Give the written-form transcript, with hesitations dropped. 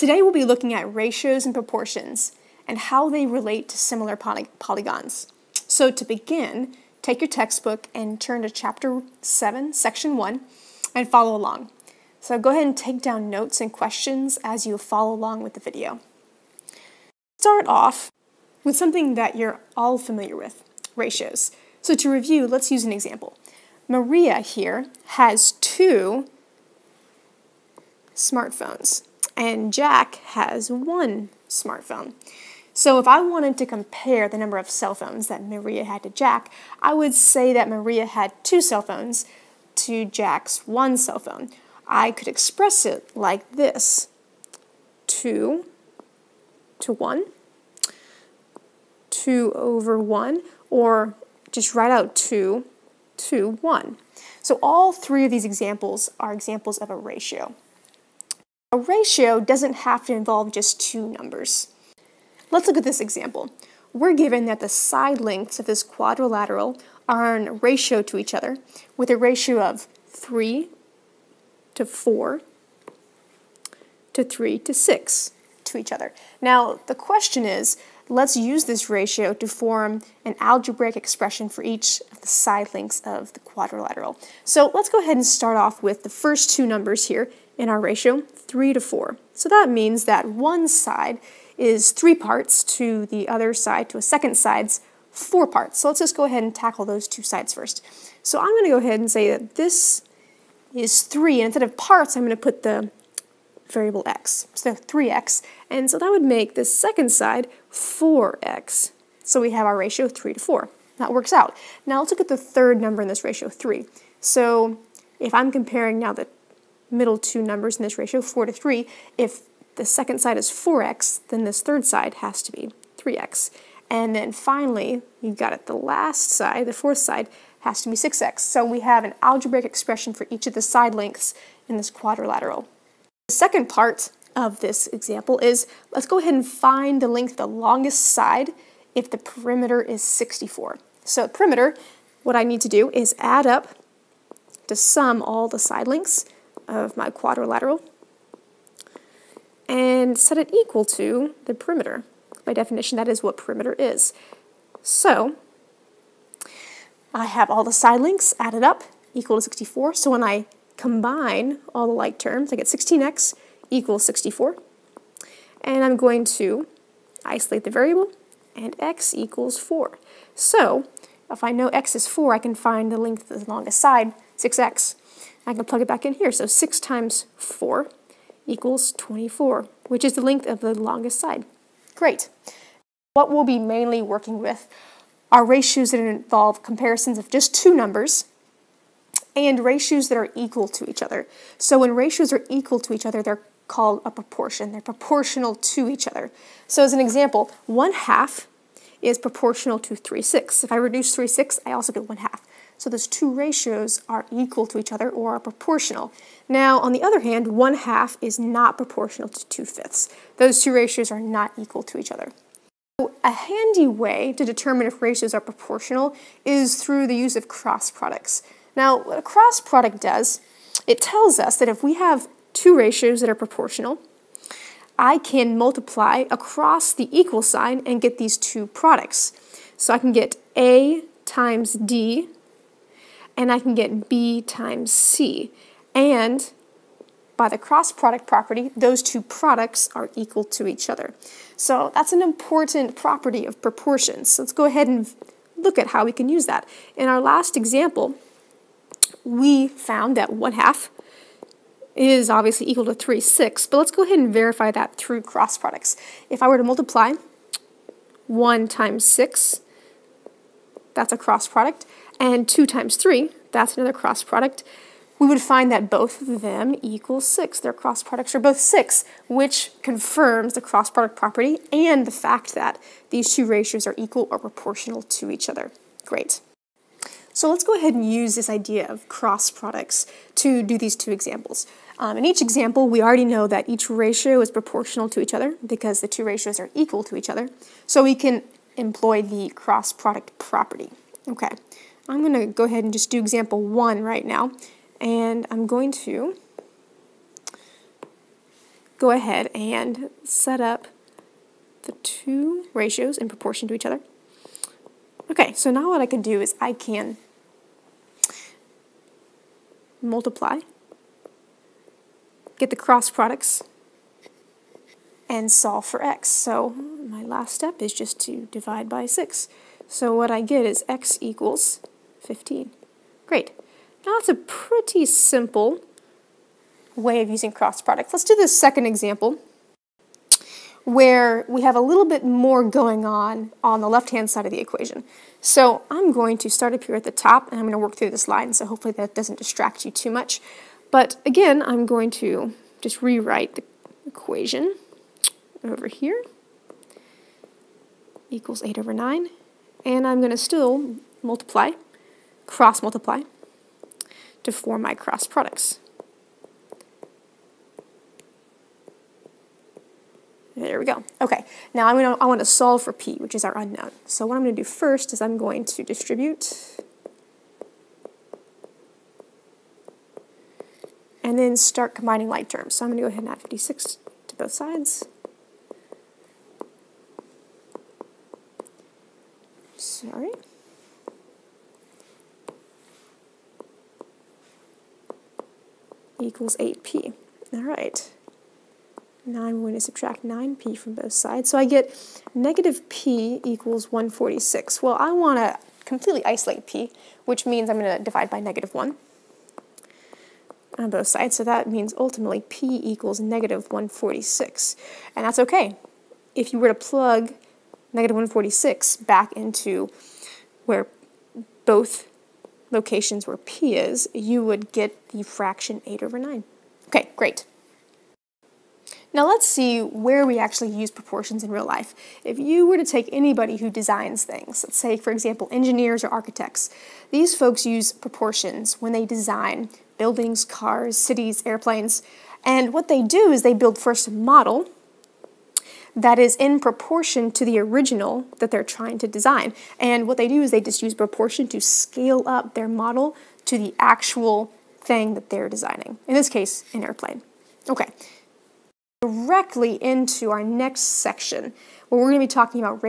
Today we'll be looking at ratios and proportions and how they relate to similar polygons. So to begin, take your textbook and turn to Chapter 7, Section 1, and follow along. So go ahead and take down notes and questions as you follow along with the video. Start off with something that you're all familiar with, ratios. So to review, let's use an example. Maria here has 2 smartphones, and Jack has 1 smartphone. So if I wanted to compare the number of cell phones that Maria had to Jack, I would say that Maria had 2 cell phones to Jack's 1 cell phone. I could express it like this: 2 to 1, 2 over 1, or just write out 2 to 1. So all 3 of these examples are examples of a ratio. A ratio doesn't have to involve just 2 numbers. Let's look at this example. We're given that the side lengths of this quadrilateral are in ratio to each other, with a ratio of 3 to 4 to 3 to 6 to each other. Now, the question is, let's use this ratio to form an algebraic expression for each of the side lengths of the quadrilateral. So let's go ahead and start off with the first 2 numbers here in our ratio, 3 to 4. So that means that one side is 3 parts to the other side, to a second side's 4 parts. So let's just go ahead and tackle those 2 sides first. So I'm going to go ahead and say that this is 3, and instead of parts, I'm going to put the variable x, so 3x, and so that would make the second side 4x. So we have our ratio 3 to 4. That works out. Now let's look at the third number in this ratio, 3. So if I'm comparing now the middle 2 numbers in this ratio, 4 to 3, if the second side is 4x, then this third side has to be 3x. And then finally, you've got it, the last side, the fourth side, has to be 6x. So we have an algebraic expression for each of the side lengths in this quadrilateral. The second part of this example is, let's go ahead and find the length of the longest side if the perimeter is 64. So perimeter, what I need to do is add up to sum all the side lengths of my quadrilateral and set it equal to the perimeter. By definition, that is what perimeter is. So I have all the side lengths added up equal to 64. So when I combine all the like terms, I get 16x equals 64. And I'm going to isolate the variable, and x equals 4. So if I know x is 4, I can find the length of the longest side, 6x. I can plug it back in here. So 6 times 4 equals 24, which is the length of the longest side. Great. What we'll be mainly working with are ratios that involve comparisons of just 2 numbers and ratios that are equal to each other. So when ratios are equal to each other, they're called a proportion. They're proportional to each other. So as an example, 1/2 is proportional to 3/6. If I reduce 3/6, I also get 1/2. So those 2 ratios are equal to each other or are proportional. Now, on the other hand, 1/2 is not proportional to 2/5. Those 2 ratios are not equal to each other. So a handy way to determine if ratios are proportional is through the use of cross products. Now, what a cross product does, it tells us that if we have 2 ratios that are proportional, I can multiply across the equal sign and get these 2 products. So I can get A times D, and I can get B times C. And by the cross product property, those 2 products are equal to each other. So that's an important property of proportions. So let's go ahead and look at how we can use that. In our last example, we found that 1/2 is obviously equal to 3/6, but let's go ahead and verify that through cross products. If I were to multiply 1 times 6, that's a cross product, and 2 times 3, that's another cross product, we would find that both of them equal 6. Their cross products are both 6, which confirms the cross product property and the fact that these 2 ratios are equal or proportional to each other. Great. So let's go ahead and use this idea of cross products to do these 2 examples. In each example, we already know that each ratio is proportional to each other because the 2 ratios are equal to each other. So we can employ the cross product property. Okay, I'm going to go ahead and just do example 1 right now, and I'm going to go ahead and set up the two ratios in proportion to each other. Okay, so now what I can do is I can multiply, get the cross products, and solve for x. So my last step is just to divide by 6. So what I get is x equals 15. Great. Now it's a pretty simple way of using cross products. Let's do this second example where we have a little bit more going on the left-hand side of the equation. So I'm going to start up here at the top, and I'm going to work through this line, so hopefully that doesn't distract you too much. But again, I'm going to just rewrite the equation over here, equals 8 over 9, and I'm going to still multiply, cross-multiply, to form my cross products. There we go. Okay, now I want to solve for p, which is our unknown. So what I'm going to do first is I'm going to distribute and then start combining like terms. So I'm going to go ahead and add 56 to both sides. Sorry. Equals 8p. All right. Now I'm going to subtract 9p from both sides. So I get negative p equals 146. Well, I want to completely isolate p, which means I'm going to divide by negative 1 on both sides. So that means ultimately p equals negative 146. And that's okay. If you were to plug negative 146 back into where both locations where p is, you would get the fraction 8 over 9. Okay, great. Now let's see where we actually use proportions in real life. If you were to take anybody who designs things, let's say, for example, engineers or architects, these folks use proportions when they design buildings, cars, cities, airplanes, and what they do is they build first a model that is in proportion to the original that they're trying to design. And what they do is they just use proportion to scale up their model to the actual thing that they're designing. In this case, an airplane. Okay. Directly into our next section, where we're going to be talking about